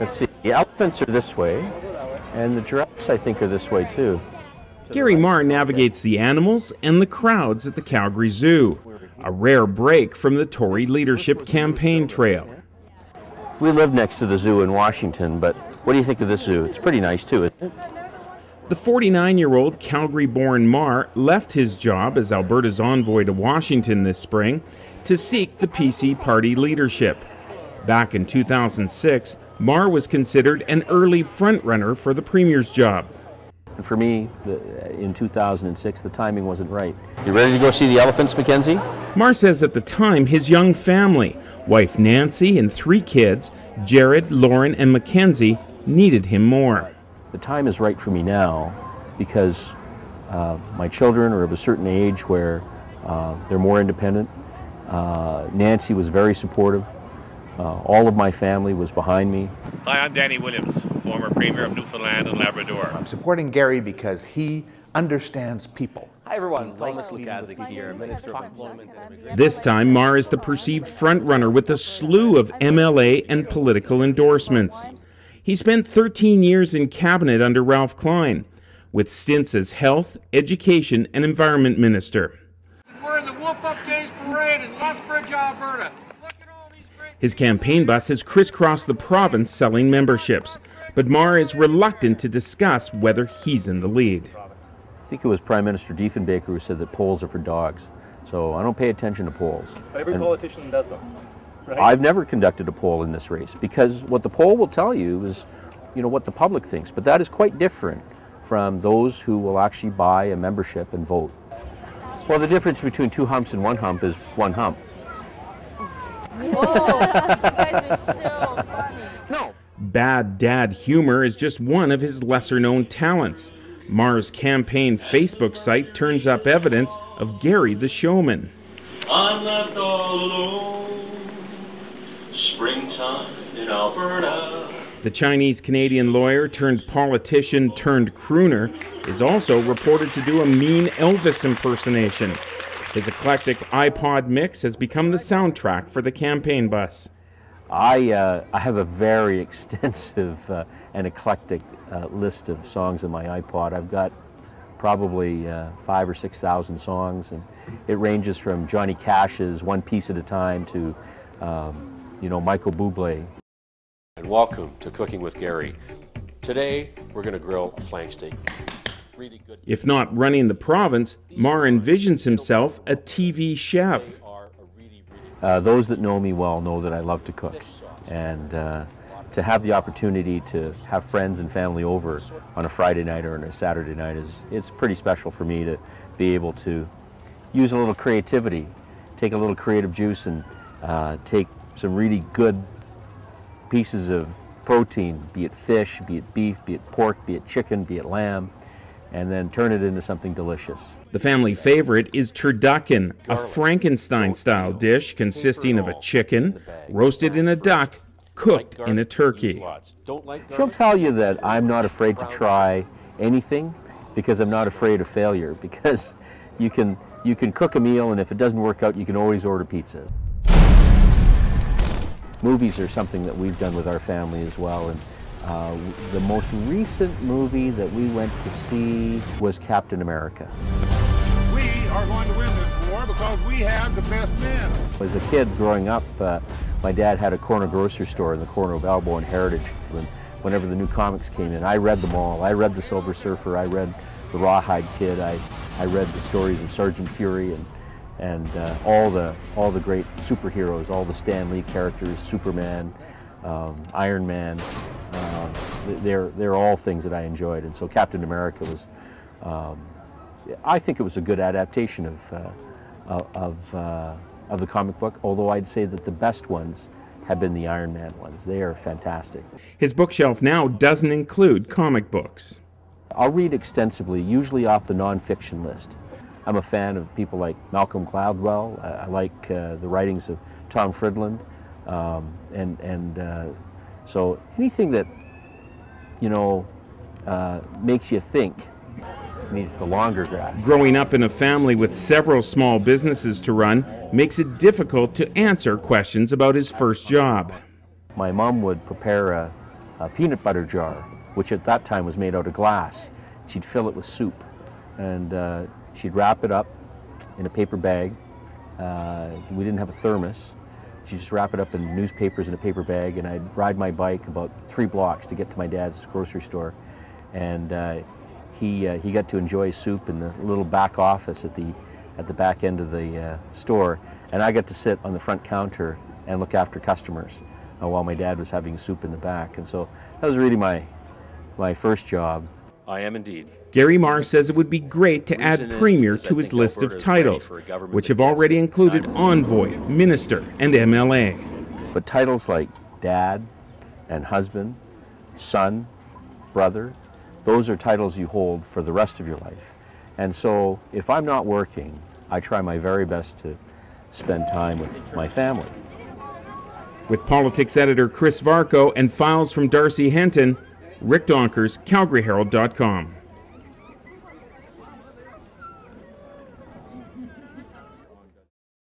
Let's see, the elephants are this way, and the giraffes, I think, are this way too. Gary Marr navigates the animals and the crowds at the Calgary Zoo, a rare break from the Tory leadership campaign trail. We live next to the zoo in Washington, but what do you think of this zoo? It's pretty nice too, isn't it? The 49-year-old Calgary-born Marr left his job as Alberta's envoy to Washington this spring to seek the PC party leadership. Back in 2006, Marr was considered an early frontrunner for the premier's job. And for me, in 2006, the timing wasn't right. You ready to go see the elephants, Mackenzie? Marr says at the time his young family, wife Nancy and 3 kids, Jared, Lauren, and Mackenzie, needed him more. The time is right for me now because my children are of a certain age where they're more independent. Nancy was very supportive. All of my family was behind me. Hi, I'm Danny Williams, former Premier of Newfoundland and Labrador. I'm supporting Gary because he understands people. Hi everyone, Thomas Lukazik here, Minister of Employment. This time, Marr is the perceived frontrunner with a slew of MLA and political endorsements. He spent 13 years in cabinet under Ralph Klein, with stints as Health, Education, and Environment Minister. We're in the Wolf Up Days Parade in Lethbridge, Alberta. His campaign bus has crisscrossed the province selling memberships, but Marr is reluctant to discuss whether he's in the lead. I think it was Prime Minister Diefenbaker who said that polls are for dogs, so I don't pay attention to polls. Every politician does them. Right? I've never conducted a poll in this race because what the poll will tell you is, what the public thinks, but that is quite different from those who will actually buy a membership and vote. Well, the difference between 2 humps and 1 hump is 1 hump. Whoa, you guys are so funny. No. Bad dad humor is just one of his lesser-known talents. Marr's campaign Facebook site turns up evidence of Gary the showman. I'm left all alone, springtime in Alberta. The Chinese-Canadian lawyer turned politician turned crooner is also reported to do a mean Elvis impersonation. His eclectic iPod mix has become the soundtrack for the campaign bus. I have a very extensive and eclectic list of songs in my iPod. I've got probably 5,000 or 6,000 songs, and it ranges from Johnny Cash's One Piece at a Time to, Michael Bublé. And welcome to Cooking with Gary. Today, we're going to grill a flank steak. Really good. If not running the province, Marr envisions himself a TV chef. Those that know me well know that I love to cook, and to have the opportunity to have friends and family over on a Friday night or on a Saturday night it's pretty special for me to be able to use a little creativity, take a little creative juice and take some really good pieces of protein, be it fish, be it beef, be it pork, be it chicken, be it lamb, and then turn it into something delicious. The family favorite is turducken, a Frankenstein-style dish consisting of a chicken, roasted in a duck, cooked in a turkey. She'll tell you that I'm not afraid to try anything because I'm not afraid of failure, because you can cook a meal, and if it doesn't work out, you can always order pizza. Movies are something that we've done with our family as well, and the most recent movie that we went to see was Captain America. We are going to win this war because we have the best men. As a kid growing up, my dad had a corner grocery store in the corner of Balboa and Heritage. Whenever the new comics came in, I read them all. I read The Silver Surfer, I read The Rawhide Kid, I read the stories of Sergeant Fury and all the great superheroes, all the Stan Lee characters, Superman, Iron Man. They're all things that I enjoyed, and so Captain America was, I think it was a good adaptation of the comic book, although I'd say that the best ones have been the Iron Man ones. They are fantastic. His bookshelf now doesn't include comic books. I'll read extensively, usually off the nonfiction list. I'm a fan of people like Malcolm Gladwell. I like the writings of Tom Fridland, so anything that makes you think needs the longer grass. Growing up in a family with several small businesses to run makes it difficult to answer questions about his first job. My mom would prepare peanut butter jar, which at that time was made out of glass. She'd fill it with soup, and she'd wrap it up in a paper bag. We didn't have a thermos. She'd just wrap it up in newspapers in a paper bag, and I'd ride my bike about 3 blocks to get to my dad's grocery store. And he got to enjoy soup in the little back office at the back end of the store, and I got to sit on the front counter and look after customers while my dad was having soup in the back. And so that was really my first job. I am indeed. Gary Marr says it would be great to add Premier to his list of titles, which have already included envoy, minister, and MLA. But titles like dad and husband, son, brother, those are titles you hold for the rest of your life. And so if I'm not working, I try my very best to spend time with my family. With politics editor Chris Varco and files from Darcy Henton, Rick Donkers, CalgaryHerald.com.